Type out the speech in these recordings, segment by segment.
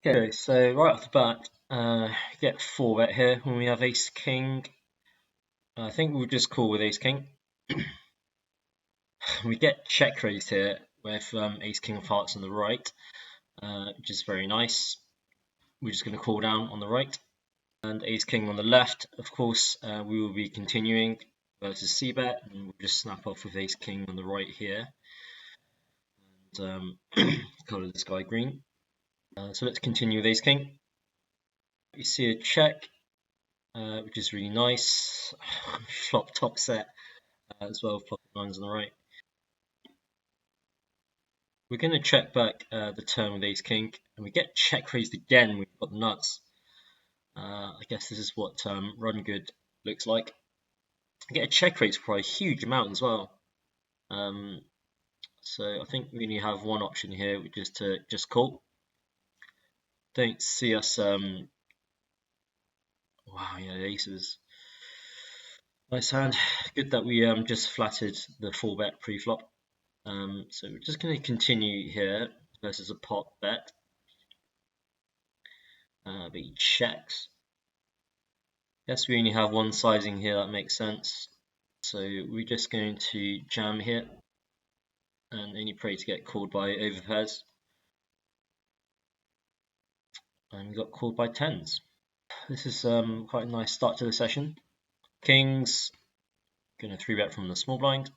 Okay, so right off the bat, get 4-bet here when we have Ace King. I think we'll just call with Ace King. We get check raised here with Ace King of Hearts on the right, which is very nice. We're just going to call down on the right, and Ace King on the left. Of course, we will be continuing versus C-bet, and we'll just snap off with Ace King on the right here, and color this guy green. So let's continue with Ace King. You see a check, which is really nice. Flop top set as well, pocket nines on the right. We're going to check back the turn with Ace King, and we get check raised again. We've got the nuts. I guess this is what run good looks like. I get a check raise for a huge amount as well. So I think we only have one option here, which is to just call. Don't see us. Wow, yeah, aces. Nice hand. Good that we just flattered the 4-bet pre-flop. So we're just going to continue here versus a pot bet. But he checks. Guess we only have one sizing here, that makes sense. So we're just going to jam here and only pray to get called by overpairs. And we got called by tens. This is quite a nice start to the session. Kings, going to 3-bet from the small blind.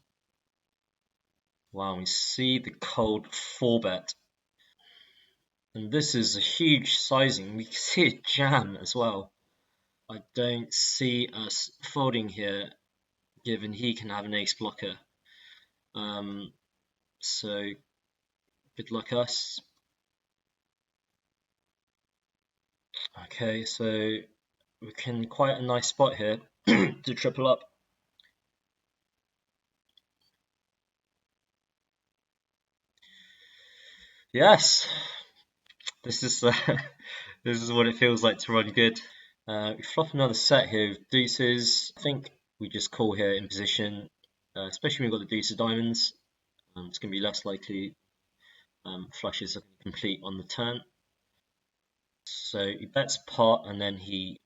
Wow, we see the cold 4-bet. And this is a huge sizing. We can see a jam as well. I don't see us folding here, given he can have an ace blocker. So good luck us. Okay, so we can quite a nice spot here to triple up. Yes, this is this is what it feels like to run good. We flop another set here with deuces. I think we just call here in position, especially when we've got the deuce of diamonds. It's going to be less likely flushes are complete on the turn. So he bets pot and then he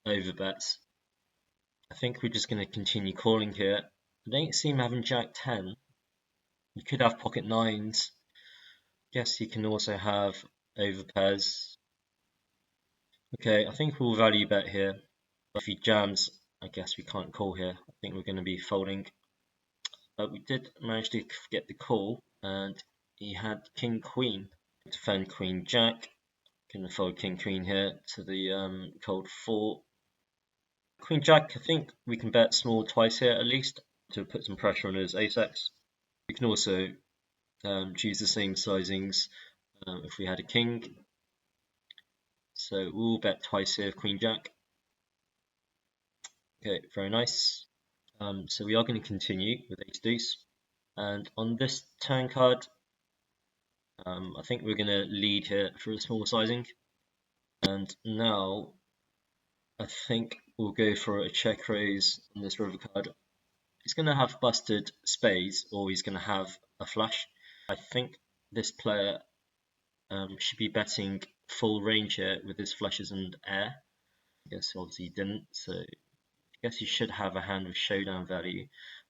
overbets. I think we're just going to continue calling here. I don't see him having jack 10. You could have pocket nines. Guess you can also have overpairs. Okay, I think we'll value bet here. If he jams, I guess we can't call here. I think we're going to be folding. But we did manage to get the call, and he had king queen. Defend queen jack. Gonna fold king queen here to the cold 4. Queen jack, I think we can bet small twice here at least to put some pressure on his ace-x. We can also choose the same sizings if we had a king. So we'll bet twice here, queen jack. Okay, very nice. So we are going to continue with ace deuce. And on this turn card, I think we're going to lead here for a small sizing. And now I think we'll go for a check raise on this river card. He's going to have busted spades, or he's going to have a flush. I think this player should be betting full range here with his flushes and air. I guess obviously he didn't, so I guess he should have a hand with showdown value,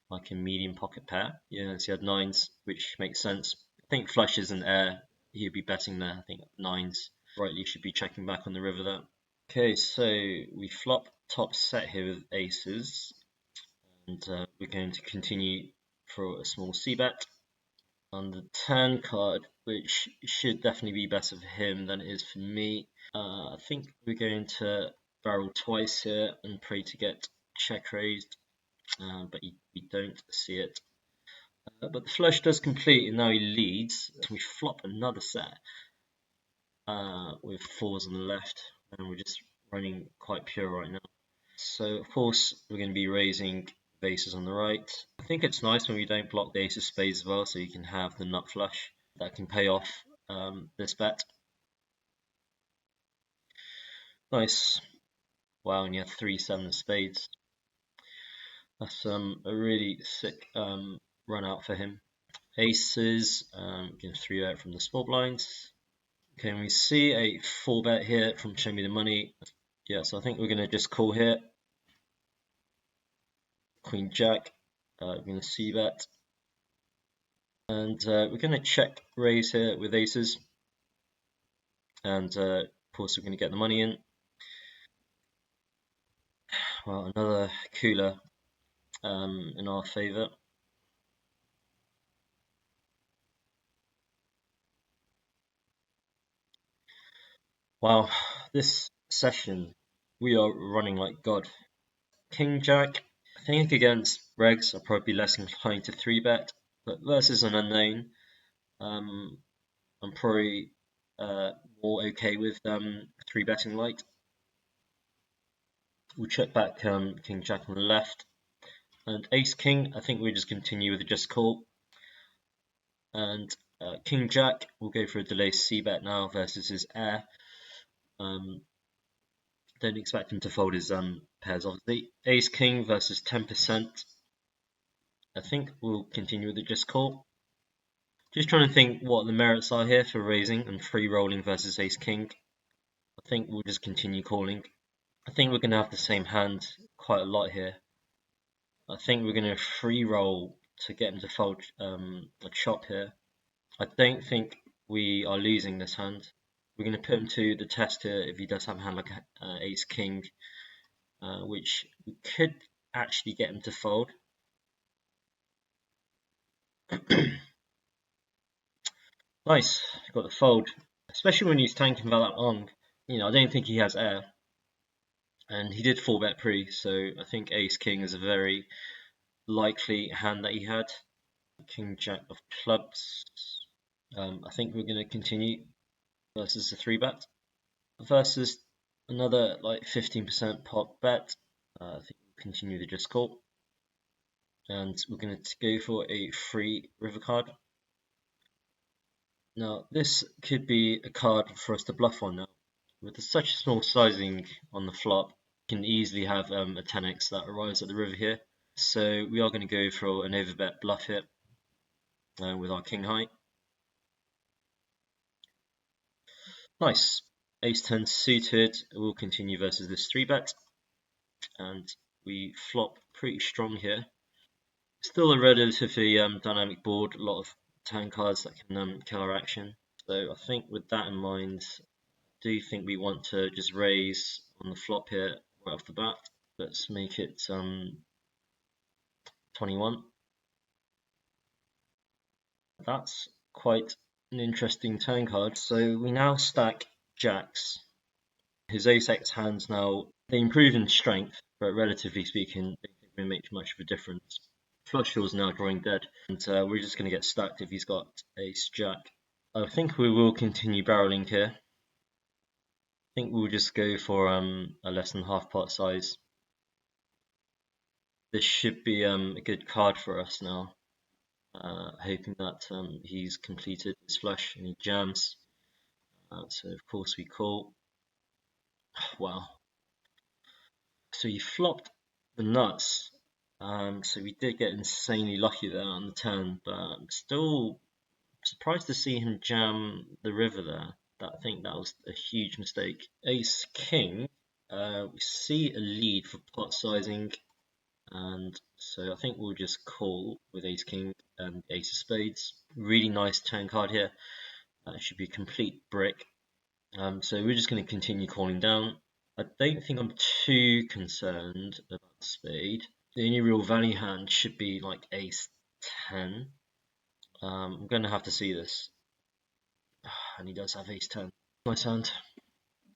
like a medium pocket pair. Yeah, so he had nines, which makes sense. I think flushes and air, he'd be betting there. I think nines rightly should be checking back on the river there. Okay, so we flop top set here with aces, and we're going to continue for a small c-bet. On the turn card, which should definitely be better for him than it is for me, I think we're going to barrel twice here and pray to get check raised, but we don't see it. But the flush does complete, and now he leads. We flop another set with 4s on the left, and we're just running quite pure right now. So of course we're going to be raising aces on the right. I think it's nice when we don't block the ace of spades as well, so you can have the nut flush that can pay off this bet. Nice. Wow, and you have 3-7 of spades. That's a really sick run out for him. Aces, can 3 out from the small blinds. Okay, and we see a 4-bet here from Show Me the Money. Yeah, so I think we're going to just call here. Queen Jack, we're going to C-bet. And we're going to check raise here with aces. And of course we're going to get the money in. Well, another cooler in our favour. Wow, this session we are running like God. King Jack, I think against regs I'll probably be less inclined to 3-bet, but versus an unknown, I'm probably more okay with 3-betting light. We'll check back King Jack on the left, and Ace King. I think we just continue with a just call, and King Jack will go for a delay C-bet now versus his heir. Don't expect him to fold his pairs obviously. Ace King versus 10%. I think we'll continue with the just call. Just trying to think what the merits are here for raising and free rolling versus Ace King. I think we'll just continue calling. I think we're going to have the same hand quite a lot here. I think we're going to free roll to get him to fold a chop here. I don't think we are losing this hand. We're going to put him to the test here if he does have a hand like Ace King, which we could actually get him to fold. Nice, got the fold, especially when he's tanking about that long. You know, I don't think he has air, and he did 4-bet pre, so I think Ace King is a very likely hand that he had. King Jack of clubs. I think we're going to continue versus the 3-bet versus another like 15% pot bet. I think we'll continue the just call, and we're going to go for a free river card. Now this could be a card for us to bluff on now. With such a small sizing on the flop, you can easily have a 10x that arrives at the river here. So we are going to go for an overbet bluff here with our king high. Nice. Ace 10 suited. We'll continue versus this 3-bet. And we flop pretty strong here. Still a relatively dynamic board. A lot of turn cards that can kill our action. So I think with that in mind, I do think we want to just raise on the flop here right off the bat. Let's make it 21. That's quite an interesting turn card. So we now stack jacks. His ace-x hands now, they improve in strength, but relatively speaking, they don't really make much of a difference. Flush draw is now drawing dead, and we're just going to get stacked if he's got ace-jack. I think we will continue barreling here. I think we'll just go for a less than half pot size. This should be a good card for us now. Hoping that he's completed his flush and he jams. So of course we call. Wow. So he flopped the nuts. So we did get insanely lucky there on the turn, but I'm still surprised to see him jam the river there. I think that was a huge mistake. Ace King. We see a lead for pot sizing, and so I think we'll just call with Ace King and Ace of Spades. Really nice turn card here. It should be a complete brick. So we're just going to continue calling down. I don't think I'm too concerned about spade. The only real value hand should be like ace 10. I'm going to have to see this. And he does have ace 10. Nice hand.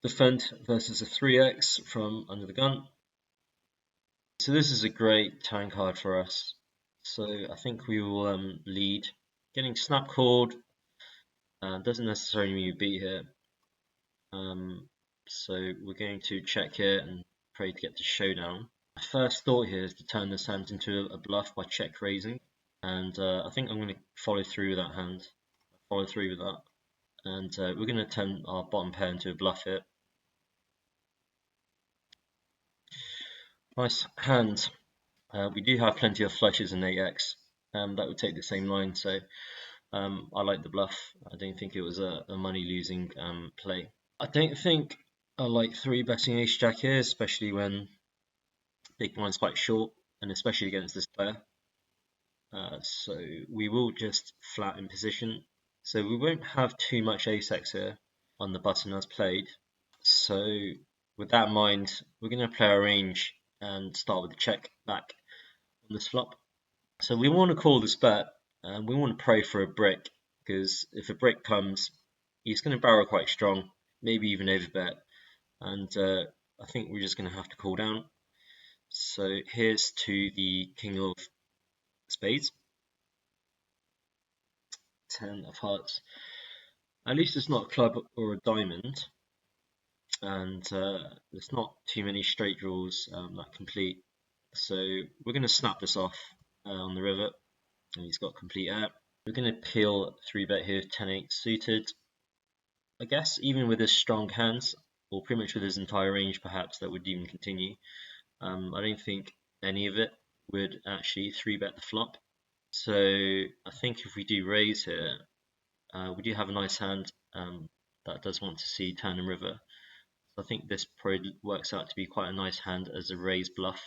Defend versus a 3x from under the gun. So this is a great turn card for us. So I think we will lead. Getting snap called doesn't necessarily mean you beat here. So we're going to check here and pray to get to showdown. My first thought here is to turn this hand into a bluff by check raising, and I think I'm going to follow through with that hand. Follow through with that, and we're going to turn our bottom pair into a bluff here. Nice hand. We do have plenty of flushes in 8x, that would take the same line, so I like the bluff. I don't think it was a money losing play. I don't think I like 3-betting ace jack here, especially when big blind's quite short, and especially against this player. So we will just flat in position. So we won't have too much ace-x here on the button as played. So with that in mind, we're going to play our range and start with a check back on this flop. So we want to call this bet, and we want to pray for a brick, because if a brick comes, he's going to barrel quite strong, maybe even overbet, and I think we're just going to have to call down. So here's to the king of spades, 10 of hearts. At least it's not a club or a diamond, and there's not too many straight draws that complete. So we're going to snap this off on the river, and he's got complete air. We're going to peel 3-bet here, 10-8 suited. I guess even with his strong hands, or pretty much with his entire range perhaps, that would even continue. I don't think any of it would actually 3-bet the flop. So I think if we do raise here, we do have a nice hand that does want to see turn and river. So I think this probably works out to be quite a nice hand as a raise bluff,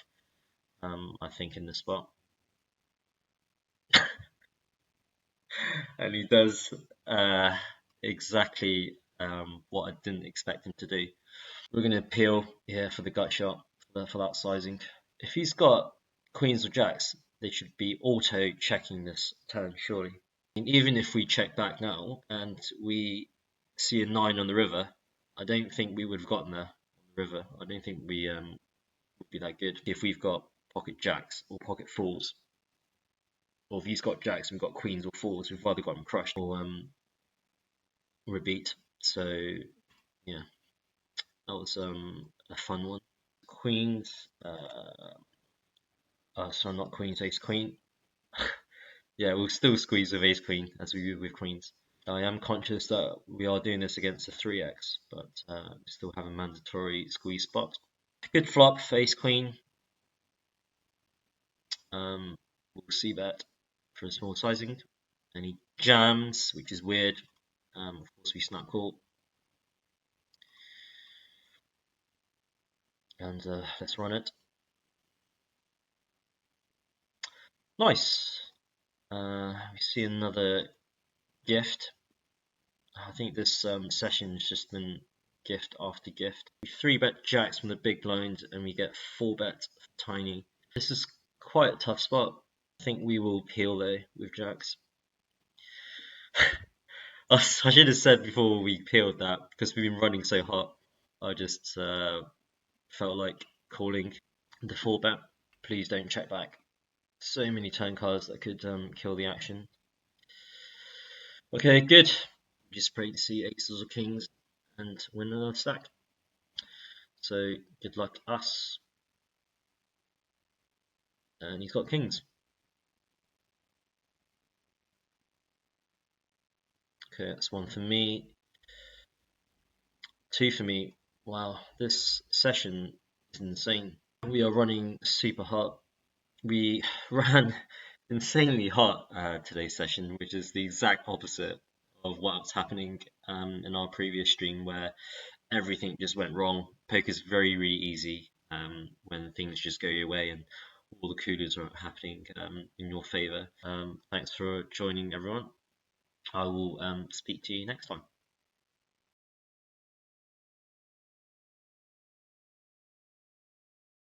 I think, in this spot. And he does exactly what I didn't expect him to do. We're going to peel here for the gut shot for that sizing. If he's got queens or jacks, they should be auto checking this turn, surely. And even if we check back now and we see a 9 on the river, I don't think we would have gotten there on the river. I don't think we would be that good if we've got pocket jacks or pocket fours. Or if he's got jacks and we've got queens or fours, we've either got him crushed or a beat. So yeah, that was a fun one. Queens, sorry, not queens, ace queen. Yeah, we'll still squeeze with ace queen as we would with queens. I am conscious that we are doing this against a 3x, but we still have a mandatory squeeze spot. Good flop, ace queen. We'll see that for a small sizing. And he jams, which is weird. Of course, we snap call. And let's run it. Nice. We see another gift. I think this session has just been gift after gift. We 3-bet jacks from the big blind and we get 4-bet tiny. This is quite a tough spot. I think we will peel though with jacks. I should have said before we peeled that, because we've been running so hot. I just felt like calling the 4-bet. Please don't check back. So many turn cards that could kill the action. Okay, good. Just pray to see aces or kings and win another stack. So good luck us. And he's got kings. Okay, that's 1 for me. 2 for me. Wow, this session is insane. We are running super hot. We ran insanely hot today's session, which is the exact opposite of what's happening in our previous stream, where everything just went wrong. Poker's very, really easy when things just go your way and all the coolers are happening in your favor. Thanks for joining, everyone. I will speak to you next time.